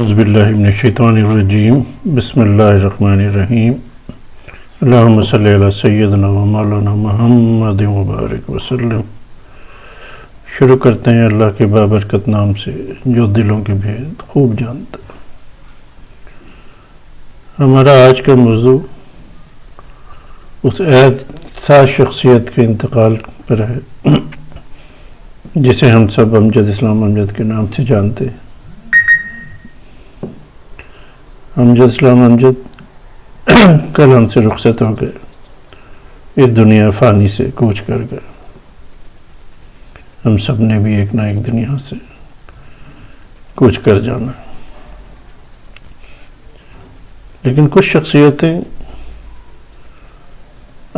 اعوذ باللہ من الشیطان الرجیم بسم اللہ الرحمن الرحیم اللہم صلی علی سیدنا و مولانا محمد مبارک وسلم۔ شروع کرتے ہیں اللہ کے بابرکت نام سے جو دلوں کے بھید خوب جانتا ہے۔ ہمارا آج کا موضوع اس ایسا شخصیت کے انتقال پر ہے جسے ہم سب امجد اسلام امجد کے نام سے جانتے ہیں۔ امجد اسلام امجد کل ہم سے رخصت ہو گئے، اس دنیا فانی سے کوچ کر گئے۔ ہم سب نے بھی ایک نہ ایک دن یہاں سے کوچ کر جانا، لیکن کچھ شخصیتیں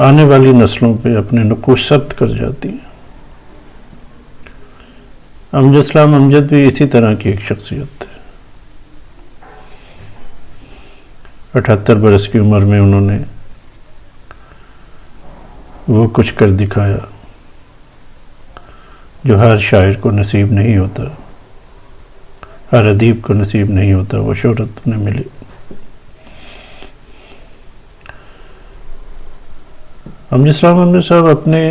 آنے والی نسلوں پہ اپنے نقوش ثبت کر جاتی ہیں۔ امجد اسلام امجد بھی اسی طرح کی ایک شخصیت تھے۔ 78 برس کی عمر میں انہوں نے وہ کچھ کر دکھایا جو ہر شاعر کو نصیب نہیں ہوتا، ہر ادیب کو نصیب نہیں ہوتا، وہ شہرت انہیں ملی۔ امجد اسلام امجد صاحب اپنے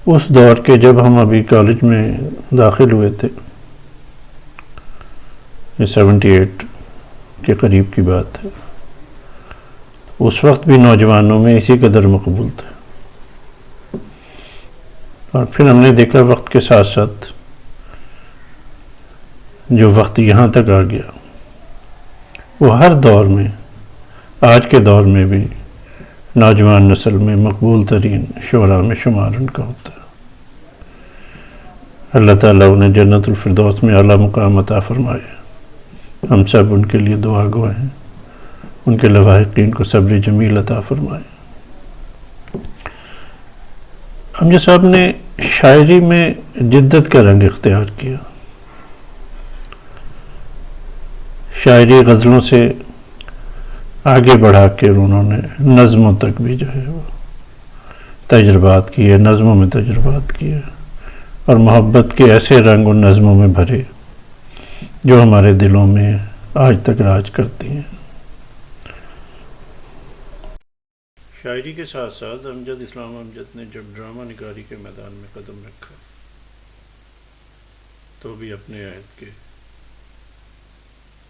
اس دور کے، جب ہم ابھی کالج میں داخل ہوئے تھے، 78 کے قریب کی بات ہے، اس وقت بھی نوجوانوں میں اسی قدر مقبول تھے، اور پھر ہم نے دیکھا وقت کے ساتھ ساتھ جو وقت یہاں تک آ گیا، وہ ہر دور میں، آج کے دور میں بھی نوجوان نسل میں مقبول ترین شعراء میں شمار ان کا ہوتا ہے۔ اللہ تعالیٰ انہیں جنت الفردوس میں اعلیٰ مقام عطا فرمائے۔ ہم سب ان کے لیے دعا گو ہیں، ان کے لواحقین کو صبر جمیل عطا فرمائے۔ امجد صاحب نے شاعری میں جدت کا رنگ اختیار کیا۔ شاعری غزلوں سے آگے بڑھا کے انہوں نے نظموں تک بھی جو ہے وہ تجربات کیے، نظموں میں تجربات کیے، اور محبت کے ایسے رنگ ان نظموں میں بھرے جو ہمارے دلوں میں آج تک راج کرتی ہیں۔ شاعری کے ساتھ ساتھ امجد اسلام امجد نے جب ڈرامہ نگاری کے میدان میں قدم رکھا تو بھی اپنے عہد کے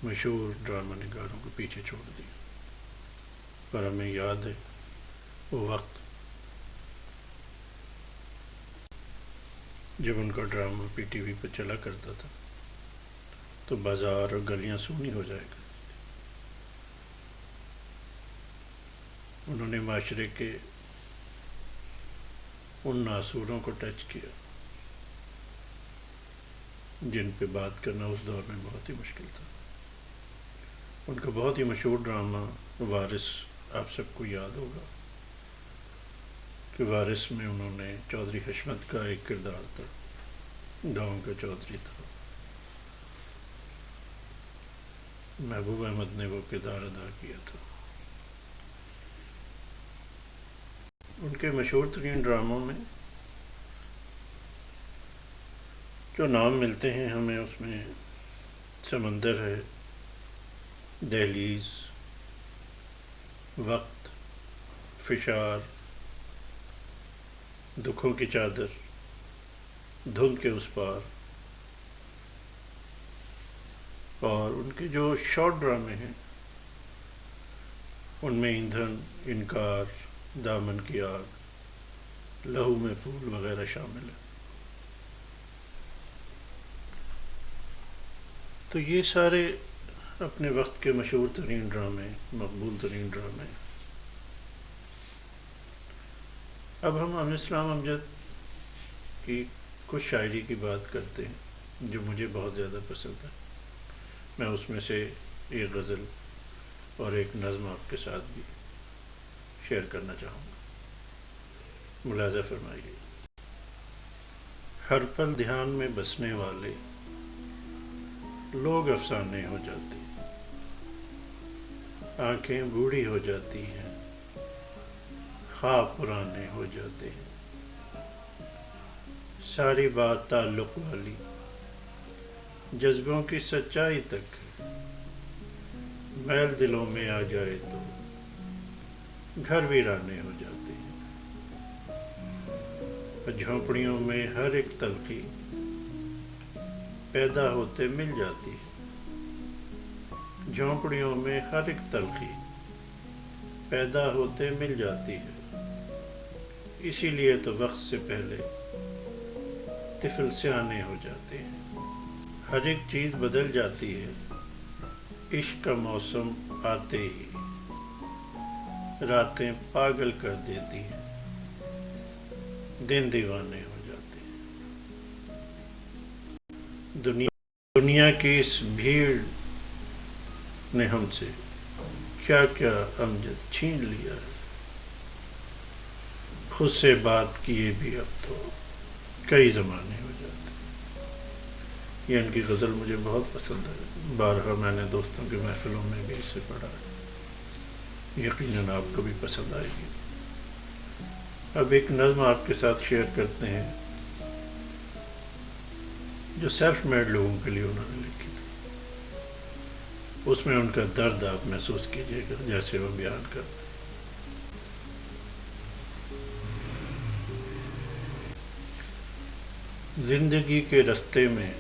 مشہور ڈرامہ نگاروں کو پیچھے چھوڑ دیا۔ پر ہمیں یاد ہے وہ وقت جب ان کا ڈرامہ پی ٹی وی پہ چلا کرتا تھا تو بازار اور گلیاں سونی ہو جائے کرتی تھی۔ انہوں نے معاشرے کے ان ناسوروں کو ٹچ کیا جن پہ بات کرنا اس دور میں بہت ہی مشکل تھا۔ ان کا بہت ہی مشہور ڈرامہ وارث آپ سب کو یاد ہوگا کہ وارث میں انہوں نے چودھری حشمت کا ایک کردار تھا، گاؤں کا چودھری تھا۔ محبوب احمد نے وہ کردار ادا کیا تھا۔ ان کے مشہور ترین ڈراموں میں جو نام ملتے ہیں ہمیں، اس میں سمندر ہے، دہلیز، وقت، فشار، دکھوں کی چادر، دھند کے اس پار، اور ان کے جو شارٹ ڈرامے ہیں ان میں ایندھن، انکار، دامن کی آگ، لہو میں پھول وغیرہ شامل ہیں۔ تو یہ سارے اپنے وقت کے مشہور ترین ڈرامے، مقبول ترین ڈرامے۔ اب ہم امجد اسلام امجد کی کچھ شاعری کی بات کرتے ہیں جو مجھے بہت زیادہ پسند ہے۔ میں اس میں سے ایک غزل اور ایک نظم آپ کے ساتھ بھی شیئر کرنا چاہوں گا، ملاحظہ فرمائیے۔ ہر پل دھیان میں بسنے والے لوگ افسانے ہو جاتے ہیں، آنکھیں بوڑھی ہو جاتی ہیں، خواب پرانے ہو جاتے ہیں، ساری بات تعلق والی جذبوں کی سچائی تک میل دلوں میں آ جائے تو گھر ویرانے ہو جاتے ہیں، جھونپڑیوں میں ہر ایک تلخی پیدا ہوتے مل جاتی ہے، جھونپڑیوں میں ہر ایک تلخی پیدا ہوتے مل جاتی ہے، اسی لیے تو وقت سے پہلے طفل سیانے ہو جاتے ہیں، ہر ایک چیز بدل جاتی ہے، عشق کا موسم آتے ہی راتیں پاگل کر دیتی ہیں، دن دیوانے ہو جاتے ہیں۔ دنیا کی اس بھیڑ نے ہم سے کیا کیا امجد چھین لیا ہے، خود سے بات کیے بھی اب تو کئی زمانے ہو جاتے ہیں۔ یہ ان کی غزل مجھے بہت پسند ہے، بارہا میں نے دوستوں کی محفلوں میں بھی اسے پڑھا ہے، یقیناً آپ کو بھی پسند آئے گی۔ اب ایک نظم آپ کے ساتھ شیئر کرتے ہیں جو سیلف میڈ لوگوں کے لیے انہوں نے لکھی تھی، اس میں ان کا درد آپ محسوس کیجئے گا جیسے وہ بیان کرتے ہیں۔ زندگی کے رستے میں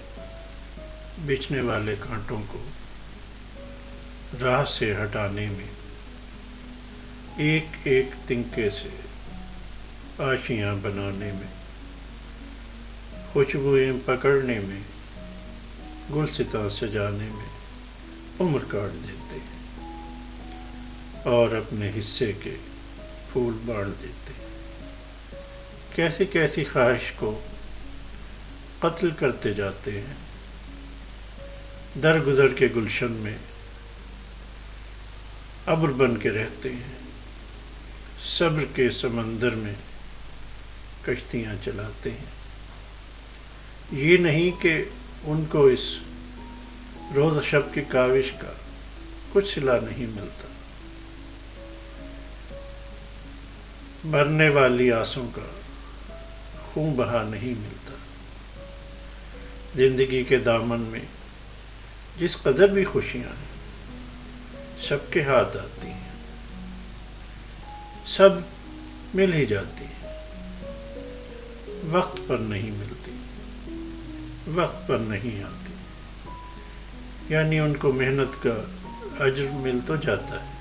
بچھنے والے کانٹوں کو راہ سے ہٹانے میں، ایک ایک تنکے سے آشیاں بنانے میں، خوشبوئیں پکڑنے میں، گلستاں سجانے میں عمر کاٹ دیتے ہیں اور اپنے حصے کے پھول بانٹ دیتے ہیں، کیسی کیسی خواہش کو قتل کرتے جاتے ہیں، درگزر کے گلشن میں ابر بن کے رہتے ہیں، صبر کے سمندر میں کشتیاں چلاتے ہیں۔ یہ نہیں کہ ان کو اس روز شب کی کاوش کا کچھ صلہ نہیں ملتا، مرنے والی آسوں کا خون بہا نہیں ملتا، زندگی کے دامن میں جس قدر بھی خوشیاں ہیں سب کے ہاتھ آتی ہیں، سب مل ہی جاتی ہیں، وقت پر نہیں ملتی، وقت پر نہیں آتی، یعنی ان کو محنت کا اجر مل تو جاتا ہے،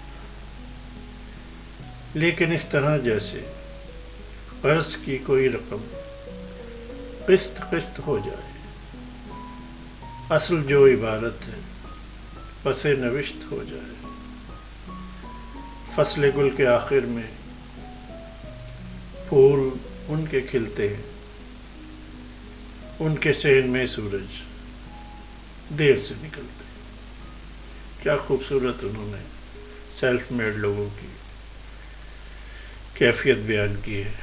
لیکن اس طرح جیسے قرض کی کوئی رقم قسط قسط ہو جائے، اصل جو عبارت ہے پس نوشت ہو جائے، فصل گل کے آخر میں پھول ان کے کھلتے ہیں، ان کے صحن میں سورج دیر سے نکلتے ہیں۔ کیا خوبصورت انہوں نے سیلف میڈ لوگوں کی کیفیت بیان کی ہے۔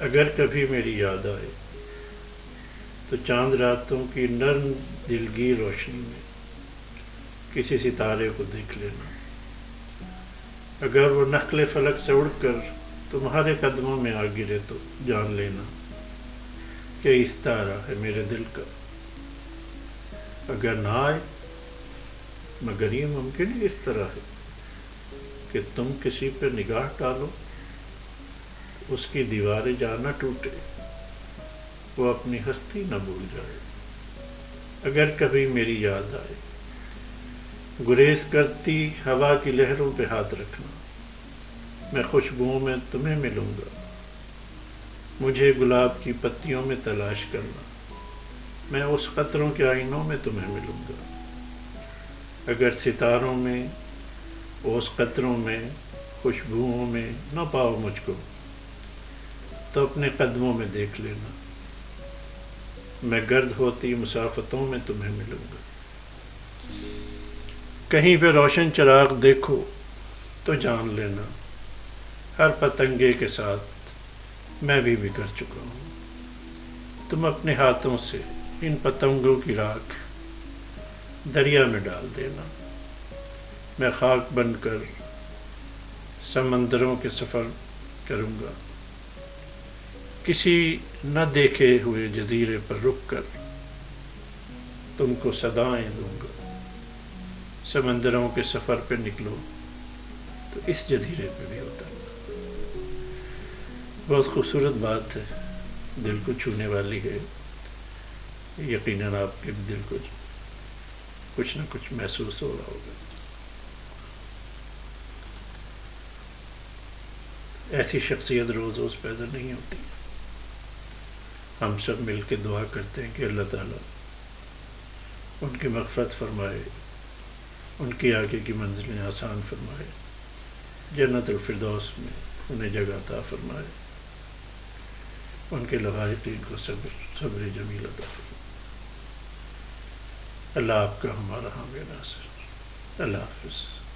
اگر کبھی میری یاد آئے تو چاند راتوں کی نرم دلگیر روشنی میں کسی ستارے کو دیکھ لینا، اگر وہ نقل فلک سے اڑ کر تمہارے قدموں میں آ گرے تو جان لینا کہ اس تارہ ہے میرے دل کا، اگر نہ آئے مگر یہ ممکن ہی اس طرح ہے کہ تم کسی پہ نگاہ ڈالو، اس کی دیواریں جانا ٹوٹے، وہ اپنی ہستی نہ بھول جائے۔ اگر کبھی میری یاد آئے گریز کرتی ہوا کی لہروں پہ ہاتھ رکھنا، میں خوشبوؤں میں تمہیں ملوں گا، مجھے گلاب کی پتیوں میں تلاش کرنا، میں اس قطروں کے آئینوں میں تمہیں ملوں گا، اگر ستاروں میں، اس قطروں میں، خوشبوؤں میں نہ پاؤ مجھ کو تو اپنے قدموں میں دیکھ لینا، میں گرد ہوتی مسافتوں میں تمہیں ملوں گا۔ کہیں پہ روشن چراغ دیکھو تو جان لینا ہر پتنگے کے ساتھ میں بھی بکھر چکا ہوں، تم اپنے ہاتھوں سے ان پتنگوں کی راکھ دریا میں ڈال دینا، میں خاک بن کر سمندروں کے سفر کروں گا، کسی نہ دیکھے ہوئے جزیرے پر رک کر تم کو صدائیں دوں گا، سمندروں کے سفر پہ نکلو تو اس جزیرے پہ بھی اترنا۔ بہت خوبصورت بات ہے، دل کو چھونے والی ہے، یقیناً آپ کے بھی دل کو کچھ نہ کچھ محسوس ہو رہا ہوگا۔ ایسی شخصیت روز روز پیدا نہیں ہوتی۔ ہم سب مل کے دعا کرتے ہیں کہ اللہ تعالیٰ ان کی مغفرت فرمائے، ان کی آگے کی منزلیں آسان فرمائے، جنت الفردوس میں انہیں جگہ عطا فرمائے، ان کے لواحقین کو صبر جمیل عطا فرمائے۔ اللہ آپ کا ہمارا حامی ناصر۔ اللہ حافظ۔